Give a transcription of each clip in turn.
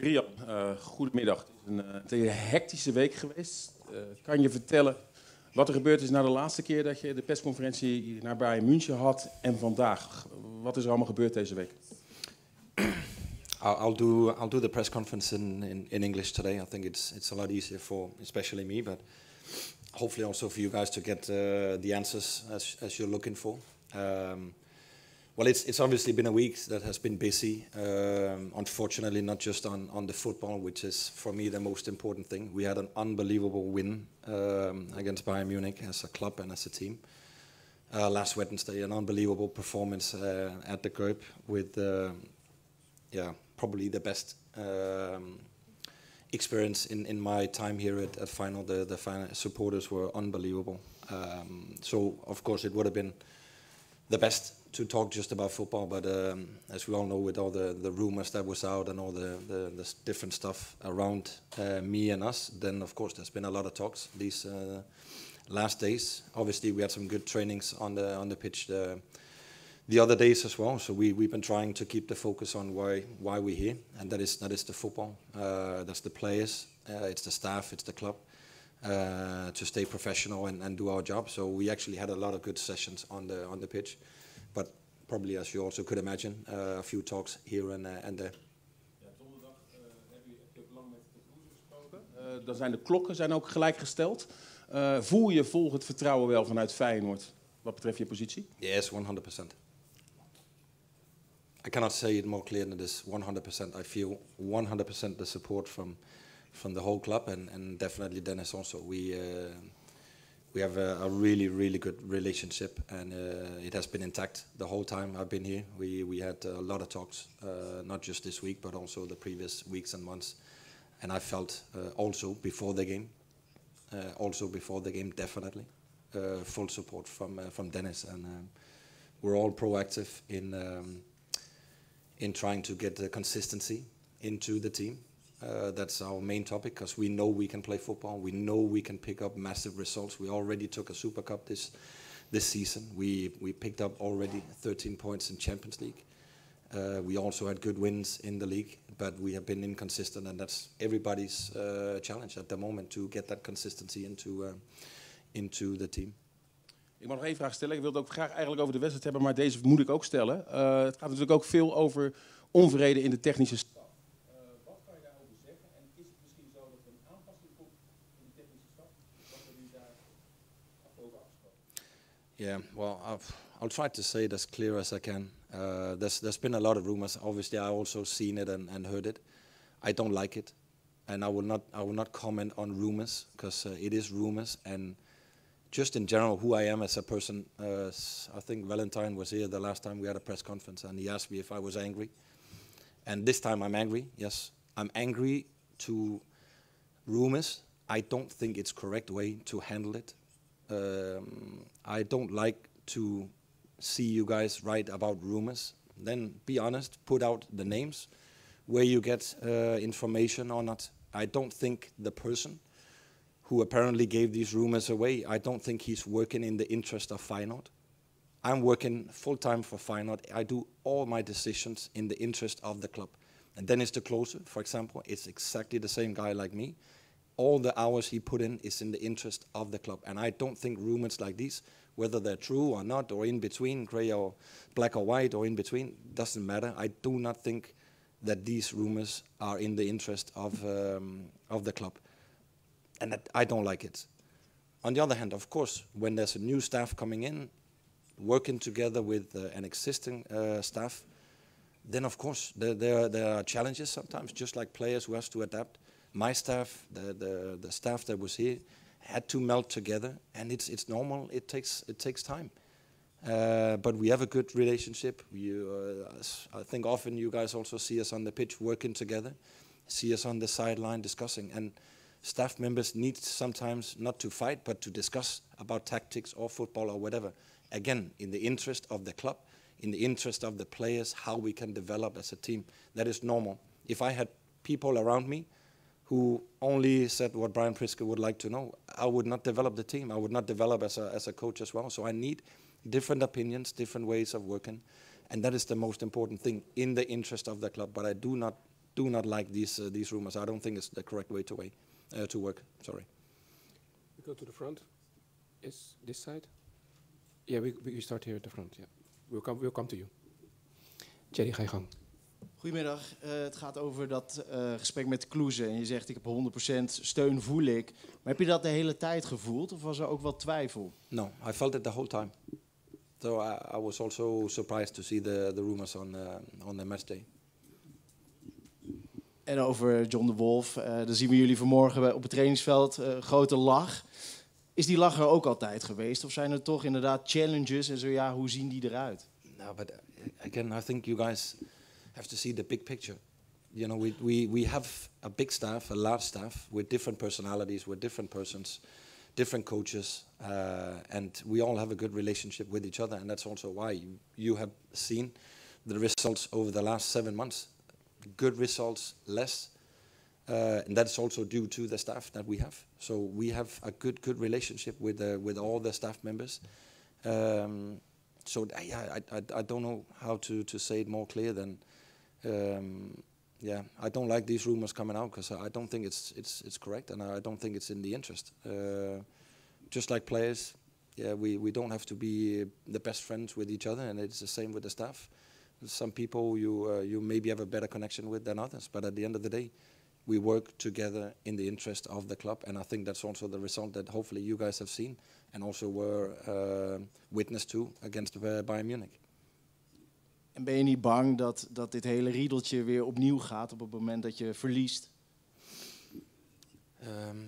Rian, goedemiddag. Het is een hectische week geweest. Kan je vertellen wat er gebeurd is na de laatste keer dat je de persconferentie naar Bayern München had en vandaag? Wat is er allemaal gebeurd deze week? I'll do the press conference in English today. I think it's a lot easier for especially me, but hopefully also for you guys to get the answers as you're looking for. Well, it's obviously been a week that has been busy. Unfortunately, not just on the football, which is for me the most important thing. We had an unbelievable win against Bayern Munich as a club and as a team last Wednesday. An unbelievable performance at the Group with probably the best experience in my time here at Final. The final supporters were unbelievable. So of course it would have been the best to talk just about football, but as we all know, with all the rumors that was out and all the different stuff around me and us, then of course there's been a lot of talks these last days. Obviously we had some good trainings on the pitch the other days as well, so we've been trying to keep the focus on why we're here, and that is the football. That's the players, it's the staff, it's the club, to stay professional and do our job. So we actually had a lot of good sessions on the pitch, but probably, as you also could imagine, a few talks here and there. Ja, donderdag heb je ook lang met de Kroes gesproken. Dan zijn de klokken ook gelijk gesteld. Voel je volgend vertrouwen wel vanuit Feyenoord wat betreft je positie? Yes, 100%. I cannot say it more clear than this. 100%. I feel 100% the support from the whole club and definitely Dennis also. We have a really good relationship, and it has been intact the whole time I've been here. We had a lot of talks, not just this week, but also the previous weeks and months. And I felt also before the game, definitely full support from Dennis, and we're all proactive in trying to get the consistency into the team. That's our main topic, because we know we can play football. We know we can pick up massive results. We already took a Super Cup this season. We picked up already 13 points in Champions League. We also had good wins in the league, but we have been inconsistent, and that's everybody's challenge at the moment, to get that consistency into the team. Ik mag nog één vraag stellen. Ik wilde ook graag eigenlijk over de wedstrijd hebben, maar deze moet ik ook stellen. Het gaat natuurlijk ook veel over onvrede in de technische staf. Wat kan je daarover zeggen? En is het misschien zo dat er een aanpassing komt in de technische staf? Wat hebben jullie daar over afgesproken? Yeah, well, I'll try to say it as clear as I can. There's been a lot of rumors. Obviously, I also seen it and heard it. I don't like it, and I will not comment on rumors, because it is rumors. And just in general, who I am as a person, I think Valentine was here the last time we had a press conference, and he asked me if I was angry. And this time I'm angry, yes. I'm angry to rumors. I don't think it's correct way to handle it. I don't like to see you guys write about rumors. Then be honest, put out the names, where you get information or not. I don't think the person who apparently gave these rumors away, I don't think he's working in the interest of Feyenoord. I'm working full-time for Feyenoord. I do all my decisions in the interest of the club. And Dennis de Kloese, for example, is exactly the same guy like me. All the hours he put in is in the interest of the club. And I don't think rumors like these, whether they're true or not, or in between, grey or black or white, or in between, doesn't matter. I do not think that these rumors are in the interest of the club. And that, I don't like it. On the other hand, of course, when there's a new staff coming in, working together with an existing staff, then of course there are challenges sometimes, just like players who has to adapt. My staff, the staff that was here, had to melt together, and it's normal. It takes time, but we have a good relationship. I think often you guys also see us on the pitch working together, see us on the sideline discussing, and staff members need sometimes not to fight, but to discuss about tactics or football or whatever. Again, in the interest of the club, in the interest of the players, how we can develop as a team. That is normal. If I had people around me who only said what Brian Priske would like to know, I would not develop the team. I would not develop as a coach as well. So I need different opinions, different ways of working. And that is the most important thing, in the interest of the club. But I do not do not like these rumors. I don't think it's the correct way to work. Sorry. We go to the front. Is this side? Yeah, we start here at the front. Yeah, we'll come to you. Thierry, ga je gang. Goedemiddag. Het gaat over dat gesprek met Kloeze. En je zegt, ik heb 100% steun, voel ik. Maar heb je dat de hele tijd gevoeld? Of was er ook wel twijfel? No, I felt it the whole time. So I was also surprised to see the rumors on the match day. En over John de Wolf. Dan zien we jullie vanmorgen op het trainingsveld. Grote lach. Is die lach er ook altijd geweest? Of zijn er toch inderdaad challenges? En zo ja, hoe zien die eruit? No, but again, I think you guys have to see the big picture. You know, we have a big staff, a large staff, with different personalities, with different persons, different coaches, and we all have a good relationship with each other, and that's also why you have seen the results over the last 7 months. Good results, less, and that's also due to the staff that we have. So we have a good relationship with all the staff members. So yeah, I don't know how to say it more clear than, yeah, I don't like these rumors coming out because I don't think it's correct, and I don't think it's in the interest. Just like players, yeah, we don't have to be the best friends with each other, and it's the same with the staff. Some people you maybe have a better connection with than others, but at the end of the day, we work together in the interest of the club, and I think that's also the result that hopefully you guys have seen and also were witness to against Bayern Munich. En ben je niet bang dat dit hele riedeltje weer opnieuw gaat op het moment dat je verliest?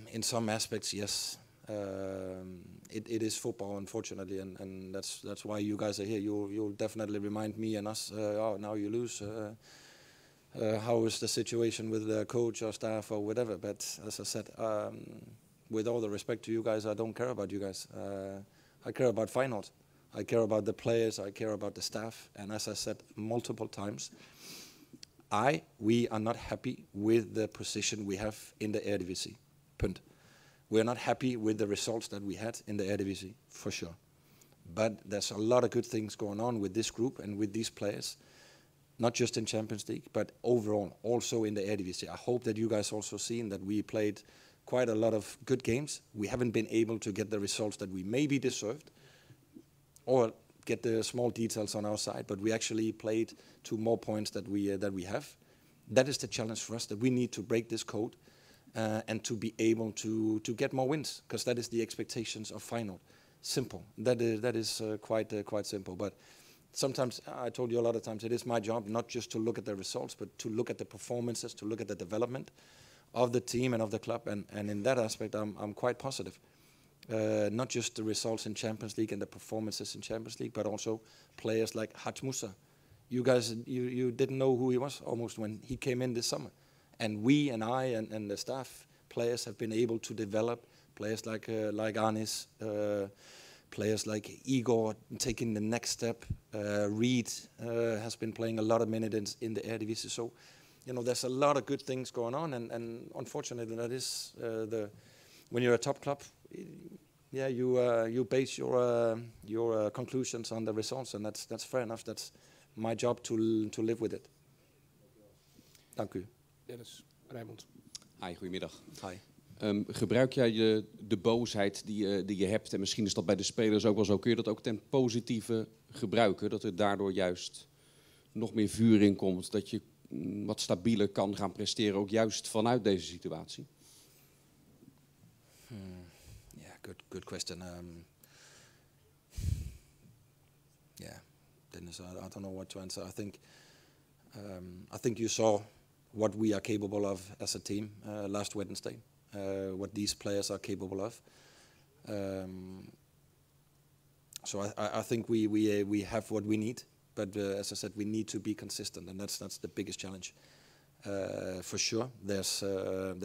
In some aspects, yes. It is football, unfortunately, and that's why you guys are here. You'll definitely remind me and us. Oh, now you lose. How is the situation with the coach or staff or whatever? But as I said, with all the respect to you guys, I don't care about you guys. I care about Feyenoord. I care about the players. I care about the staff. And as I said multiple times, we are not happy with the position we have in the Eredivisie. Punt. We're not happy with the results that we had in the Eredivisie, for sure. But there's a lot of good things going on with this group and with these players, not just in Champions League, but overall, also in the Eredivisie. I hope that you guys also seen that we played quite a lot of good games. We haven't been able to get the results that we maybe deserved or get the small details on our side, but we actually played to more points that we have. That is the challenge for us, that we need to break this code and to be able to get more wins, because that is the expectations of Feyenoord. Simple. That is quite simple. But sometimes, I told you a lot of times, it is my job not just to look at the results, but to look at the performances, to look at the development of the team and of the club. And in that aspect, I'm quite positive. Not just the results in Champions League and the performances in Champions League, but also players like Haj Musa. You guys, you didn't know who he was almost when he came in this summer. And we and I and the staff players have been able to develop players like Anis, players like Igor taking the next step. Reed has been playing a lot of minutes in the Eredivisie. So, you know, there's a lot of good things going on. And unfortunately, that is when you're a top club, yeah, you base your conclusions on the results, and that's fair enough. That's my job to live with it. Dank u. Dennis, Rijmond. Hi, goedemiddag. Hi. Gebruik jij de boosheid die je hebt, en misschien is dat bij de spelers ook wel zo, kun je dat ook ten positieve gebruiken? Dat er daardoor juist nog meer vuur in komt, dat je wat stabieler kan gaan presteren, ook juist vanuit deze situatie? Yeah, good question. Yeah, Dennis, I don't know what to answer. I think you saw what we are capable of as a team last Wednesday, what these players are capable of. So I think we have what we need, but as I said, we need to be consistent, and that's the biggest challenge. For sure, there's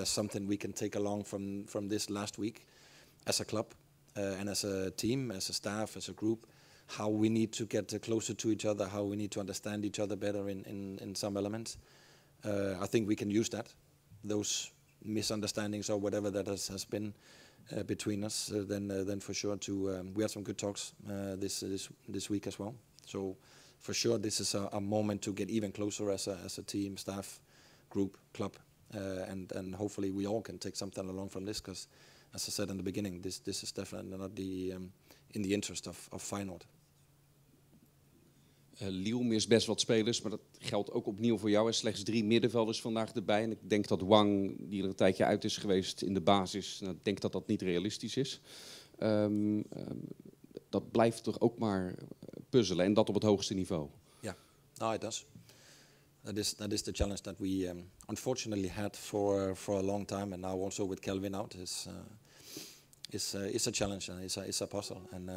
something we can take along from this last week as a club and as a team, as a staff, as a group, how we need to get closer to each other, how we need to understand each other better in some elements. I think we can use that, those misunderstandings or whatever that has been between us. Then for sure we had some good talks this week as well. So for sure this is a moment to get even closer as a team, staff, group, club, and hopefully we all can take something along from this. Because, as I said in the beginning, this is definitely not in the interest of Feyenoord. Lille mist best wat spelers, maar dat geldt ook opnieuw voor jou. Er zijn slechts 3 middenvelders vandaag erbij. En ik denk dat Wang, die er een tijdje uit is geweest in de basis, nou, ik denk dat dat niet realistisch is. Dat blijft toch ook maar puzzelen en dat op het hoogste niveau. Yeah, no, it does. That is the challenge that we unfortunately had for a long time, and now also with Kelvin out is a challenge and it's a puzzle, and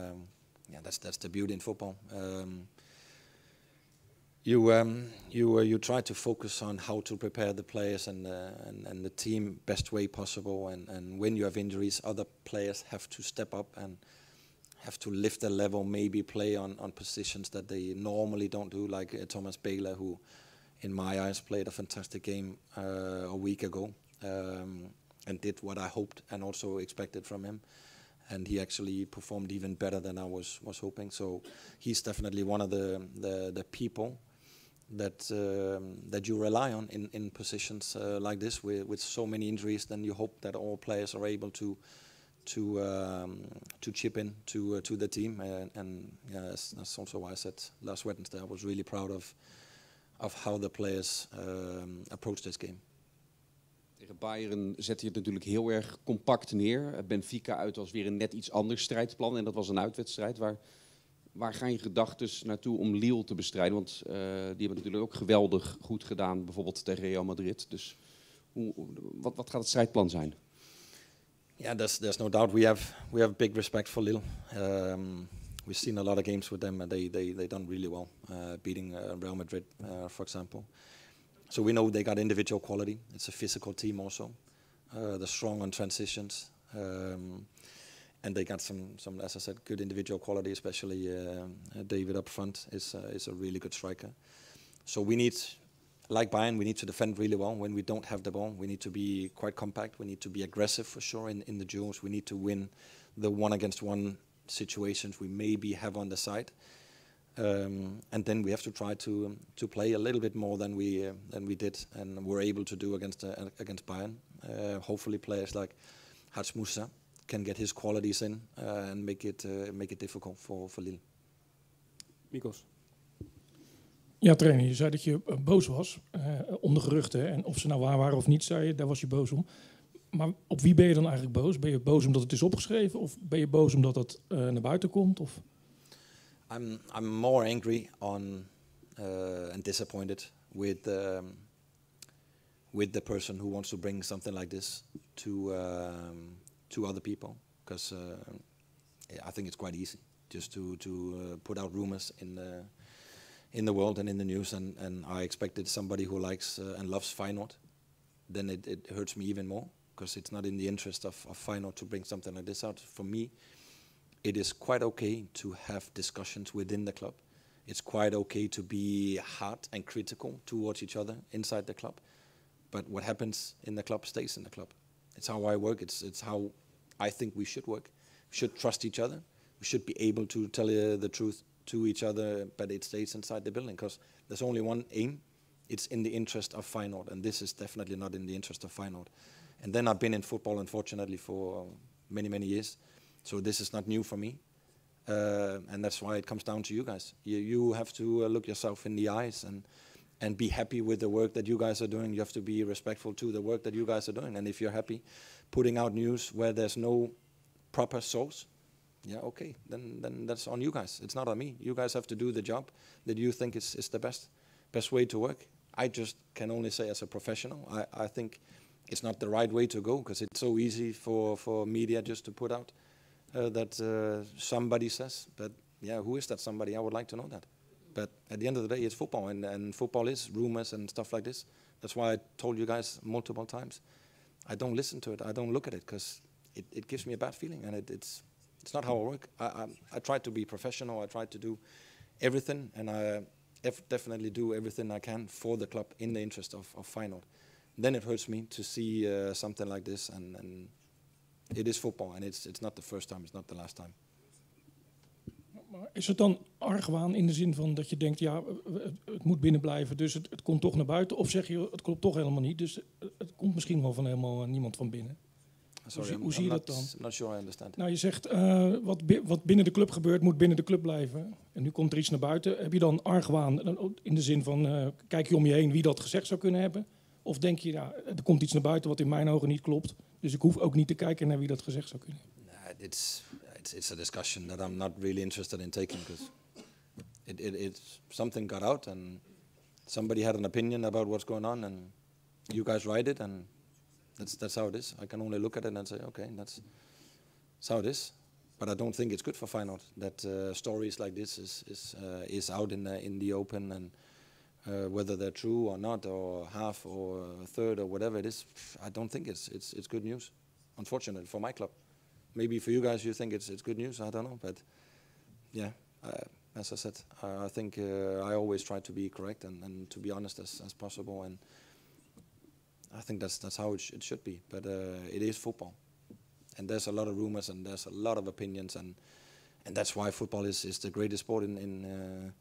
yeah, that's the beauty in football. You try to focus on how to prepare the players and the team best way possible, and when you have injuries, other players have to step up and have to lift their level, maybe play on positions that they normally don't do, like Thomas Bailey, who in my eyes played a fantastic game a week ago and did what I hoped and also expected from him. And he actually performed even better than I was hoping. So he's definitely one of the people that you rely on in positions like this with so many injuries. Then you hope that all players are able to chip in to the team. And yeah, that's also why I said last Wednesday I was really proud of how the players approached this game. Tegen Bayern zette je het natuurlijk heel erg compact neer. Benfica uit was weer een net iets ander strijdplan. En dat was een uitwedstrijd. Waar gaan je gedachten naartoe om Lille te bestrijden? Want die hebben natuurlijk ook geweldig goed gedaan. Bijvoorbeeld tegen Real Madrid. Dus wat gaat het strijdplan zijn? Yeah, there's no doubt. We have big respect for Lille. We've seen a lot of games with them, and they done really well, beating Real Madrid, for example. So we know they got individual quality. It's a physical team also. They're strong on transitions, and they got some, as I said, good individual quality. Especially David up front is a really good striker. So we need, like Bayern, we need to defend really well. When we don't have the ball, we need to be quite compact. We need to be aggressive for sure in the duels. We need to win the 1-against-1 situations we maybe have on the side. And then we have to try to play a little bit more than we did and were able to do against Bayern. Hopefully, players like Hats Moussa can get his qualities in and make it difficult for Lille. Mikos. Ja, trainer, je zei dat je boos was om de geruchten. En of ze nou waar waren of niet, zei je, daar was je boos om. Maar op wie ben je dan eigenlijk boos? Ben je boos omdat het is opgeschreven? Of ben je boos omdat het naar buiten komt? Of? I'm more angry on and disappointed with the person who wants to bring something like this to other people, because I think it's quite easy just to put out rumors in the world and in the news, and I expected somebody who likes and loves Feyenoord. Then it hurts me even more, because it's not in the interest of Feyenoord to bring something like this out. For me, it is quite okay to have discussions within the club. It's quite okay to be hard and critical towards each other inside the club. But what happens in the club stays in the club. It's how I work. It's how I think we should work. We should trust each other. We should be able to tell the truth to each other, but it stays inside the building, because there's only one aim. It's in the interest of Feyenoord, and this is definitely not in the interest of Feyenoord. And then I've been in football, unfortunately, for many, many years. So this is not new for me. And that's why it comes down to you guys. You have to look yourself in the eyes and be happy with the work that you guys are doing. You have to be respectful to the work that you guys are doing. And if you're happy putting out news where there's no proper source, yeah, okay, then that's on you guys. It's not on me. You guys have to do the job that you think is the best way to work. I just can only say, as a professional, I think it's not the right way to go, because it's so easy for media just to put out that somebody says. But yeah, who is that somebody? I would like to know that. But at the end of the day, it's football, and football is rumors and stuff like this. That's why I told you guys multiple times, I don't listen to it. I don't look at it, because it gives me a bad feeling, and it's not how I work. I try to be professional. I try to do everything, and I definitely do everything I can for the club in the interest of Feyenoord. Then it hurts me to see something like this, and it is football, and it's not the first time, it's not the last time. Maar is het dan argwaan in de zin van dat je denkt, ja, het moet binnen blijven, dus het komt toch naar buiten? Of zeg je, het klopt toch helemaal niet, dus het komt misschien wel van helemaal niemand van binnen? Sorry, hoe zie je dat dan? I'm not sure I understand. Nou, je zegt, wat binnen de club gebeurt, moet binnen de club blijven. En nu komt er iets naar buiten. Heb je dan argwaan in de zin van, kijk je om je heen wie dat gezegd zou kunnen hebben? Of denk je, ja, er komt iets naar buiten wat in mijn ogen niet klopt, dus ik hoef ook niet te kijken naar wie dat gezegd zou kunnen hebben? Nah, it's a discussion that I'm not really interested in taking because something got out and somebody had an opinion about what's going on and you guys write it and that's how it is. I can only look at it and say, okay, that's how it is. But I don't think it's good for Feyenoord that stories like this is out in the open and whether they're true or not or half or a third or whatever it is, I don't think it's good news. Unfortunately for my club. Maybe for you guys you think it's good news, I don't know. But yeah, as I said, I think I always try to be correct and to be honest as possible. And I think that's how it should be. But it is football. And there's a lot of rumors and there's a lot of opinions. And that's why football is the greatest sport in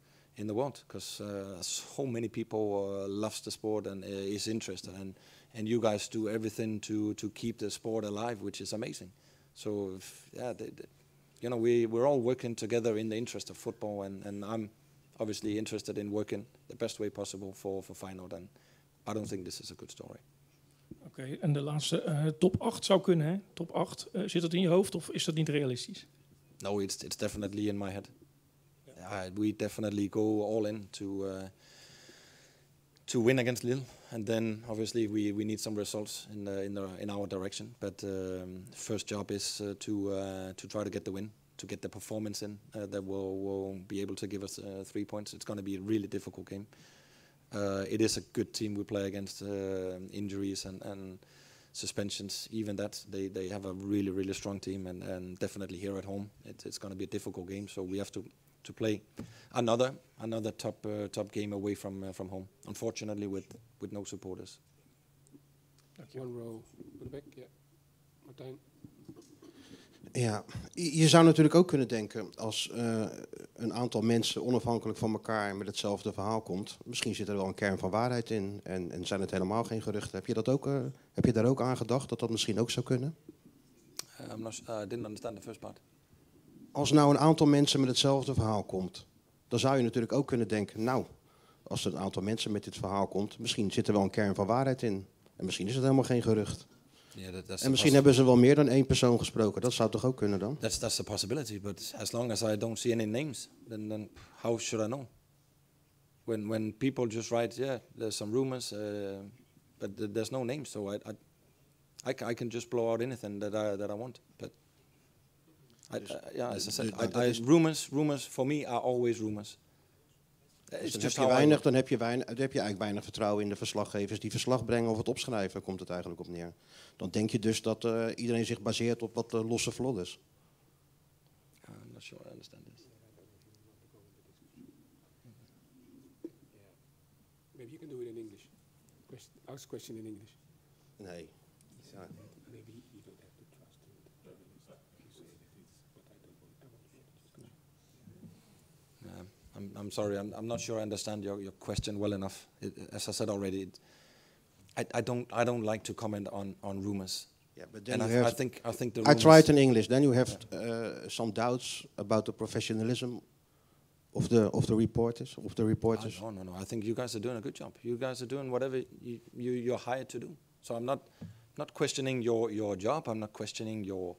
the world. Because so many people loves the sport and is interested. And you guys do everything to keep the sport alive, which is amazing. So, we're all working together in the interest of football, and I'm obviously interested in working the best way possible for Feyenoord, and I don't think this is a good story. Oké, en de laatste, top 8 zou kunnen, hè? Top 8, zit dat in je hoofd of is dat niet realistisch? No, it's definitely in my head. We definitely go all in to win against Lille, and then obviously we need some results in our direction. But first job is to try to get the win, to get the performance in that will be able to give us 3 points. It's going to be a really difficult game. It is a good team we play against. Injuries and suspensions, even that they have a really strong team, and definitely here at home it's going to be a difficult game. So we have to play another top game away from home. Unfortunately, with no supporters. One row to the back, yeah. Martijn. Ja, je zou natuurlijk ook kunnen denken als een aantal mensen onafhankelijk van elkaar met hetzelfde verhaal komt. Misschien zit er wel een kern van waarheid in en zijn het helemaal geen geruchten. Heb je daar ook aan gedacht dat dat misschien ook zou kunnen? I didn't understand the first part. Als nou een aantal mensen met hetzelfde verhaal komt, dan zou je natuurlijk ook kunnen denken, nou, als er een aantal mensen met dit verhaal komt, misschien zit er wel een kern van waarheid in. En misschien is het helemaal geen gerucht. Yeah, en misschien hebben ze wel meer dan één persoon gesproken. Dat zou toch ook kunnen dan? That's a possibility, but as long as I don't see any names, then how should I know? When people just write, yeah, there's some rumors, but there's no names, so I can just blow out anything that I want. But as I said, rumors for me are always rumors. Dus dan heb je eigenlijk weinig vertrouwen in de verslaggevers die verslag brengen of het opschrijven, komt het eigenlijk op neer. Dan denk je dus dat iedereen zich baseert op wat losse vlot is. I'm not sure I understand this. Maybe you can do it in English. Ask question in English. Nee. Ja. Maybe you don't have to trust in the journalist. You say that it's, but I don't want. I'm sorry. I'm not sure I understand your question well enough. As I said already, I don't like to comment on rumors. Yeah, but then I think the I tried in English. Then you have some doubts about the professionalism of the reporters. No. I think you guys are doing a good job. You guys are doing whatever you're hired to do. So I'm not questioning your job. I'm not questioning your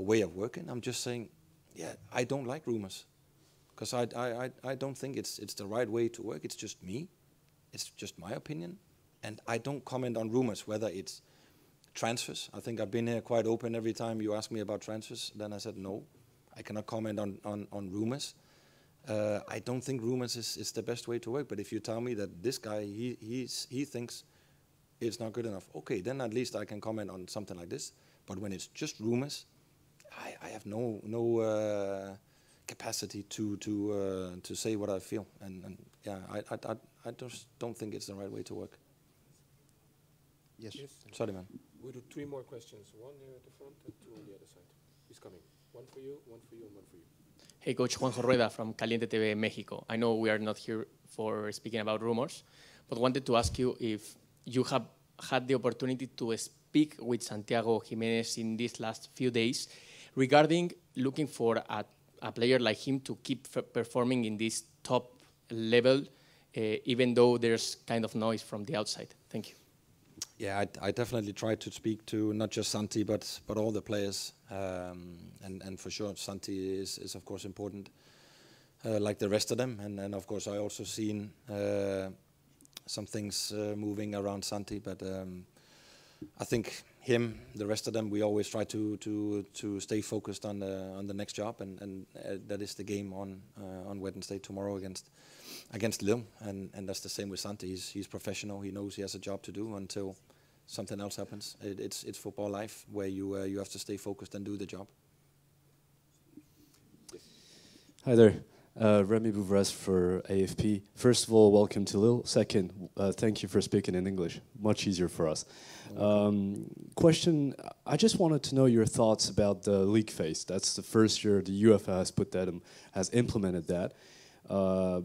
way of working. I'm just saying, yeah, I don't like rumors. Because I don't think it's the right way to work. It's just me. It's just my opinion. And I don't comment on rumors, whether it's transfers. I think I've been here quite open every time you ask me about transfers. Then I said, no, I cannot comment on rumors. I don't think rumors is the best way to work. But if you tell me that this guy, he thinks it's not good enough, okay, then at least I can comment on something like this. But when it's just rumors, I have no capacity to say what I feel, and yeah, I just don't think it's the right way to work. Yes. Sorry, man. We'll do 3 more questions. 1 here at the front and 2 on the other side. He's coming. 1 for you, 1 for you, and 1 for you. Hey, Coach Juanjo Rueda from Caliente TV Mexico. I know we are not here for speaking about rumors, but wanted to ask you if you have had the opportunity to speak with Santiago Jimenez in these last few days regarding looking for a player like him to keep performing in this top level, even though there's kind of noise from the outside. Thank you. Yeah, I definitely tried to speak to not just Santi, but all the players, and for sure Santi is of course important, like the rest of them, and of course I also seen some things moving around Santi, but I think him, the rest of them, we always try to stay focused on the next job, and that is the game on Wednesday tomorrow against Lille, and that's the same with Santi. He's professional. He knows he has a job to do until something else happens. It's football life where you have to stay focused and do the job. Hi there, Remy Bouvres for AFP. First of all, welcome to Lille. Second, thank you for speaking in English. Much easier for us. Question, I just wanted to know your thoughts about the league phase. That's the first year the UEFA has put that has implemented that.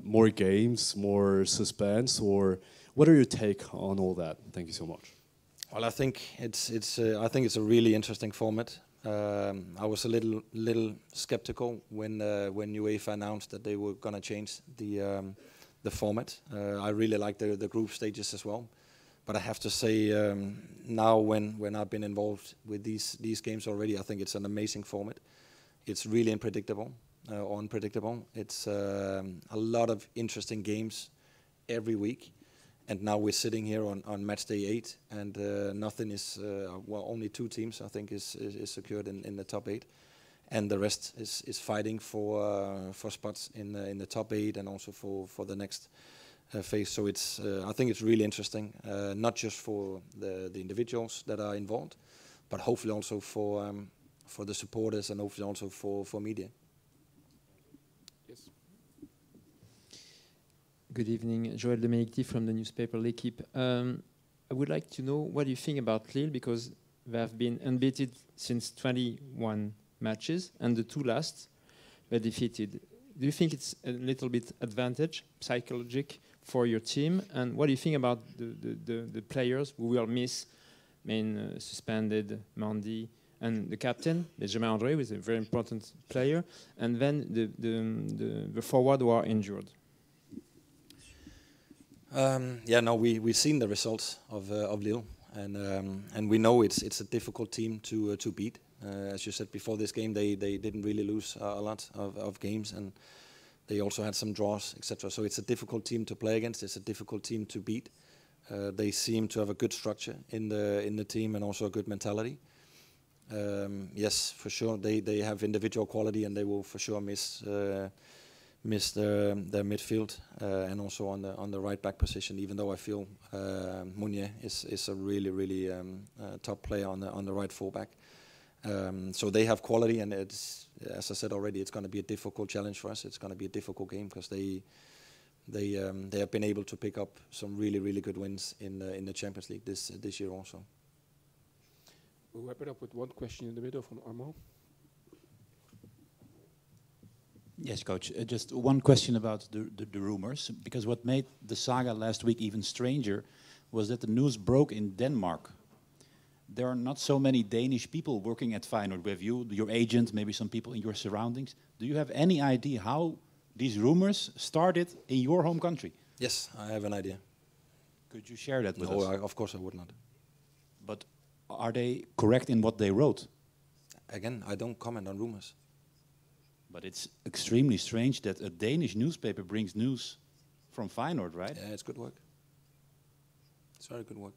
More games, more suspense, or what are your take on all that? Thank you so much. Well, I think it's a really interesting format. I was a little skeptical when UEFA announced that they were going to change the format. I really like the group stages as well, but I have to say now when I've been involved with these games already, I think it's an amazing format. It's really unpredictable. It's a lot of interesting games every week. And now we're sitting here on match day 8, and nothing is, only 2 teams I think is secured in the top 8, and the rest is fighting for spots in the top 8 and also for the next phase. So it's I think it's really interesting, not just for the individuals that are involved, but hopefully also for the supporters and hopefully also for media. Good evening, Joël Demenicti from the newspaper L'Équipe. I would like to know what you think about Lille, because they have been unbeaten since 21 matches, and the 2 last were defeated. Do you think it's a little bit advantage, psychological, for your team? And what do you think about the players who will miss, suspended Mendy, and the captain, Benjamin André, who is a very important player, and then the forward who are injured? We've seen the results of Lille, and we know it's a difficult team to beat. As you said before this game, they didn't really lose a lot of games, and they also had some draws, etc. So it's a difficult team to play against. It's a difficult team to beat. They seem to have a good structure in the team and also a good mentality. Yes, for sure, they have individual quality, and they will for sure miss their midfield and also on the right back position. Even though I feel Meunier is a really top player on the right fullback. So they have quality, and it's, as I said already, it's going to be a difficult challenge for us. It's going to be a difficult game because they have been able to pick up some really good wins in the Champions League this year also. We'll wrap it up with one question in the middle from Armand. Yes, Coach. Just one question about the rumors, because what made the saga last week even stranger was that the news broke in Denmark. There are not so many Danish people working at Feyenoord with you, your agent, maybe some people in your surroundings. Do you have any idea how these rumors started in your home country? Yes, I have an idea. Could you share that with us? No, of course I would not. But are they correct in what they wrote? Again, I don't comment on rumors. But it's extremely strange that a Danish newspaper brings news from Feyenoord, right? Yeah, it's good work. It's very good work.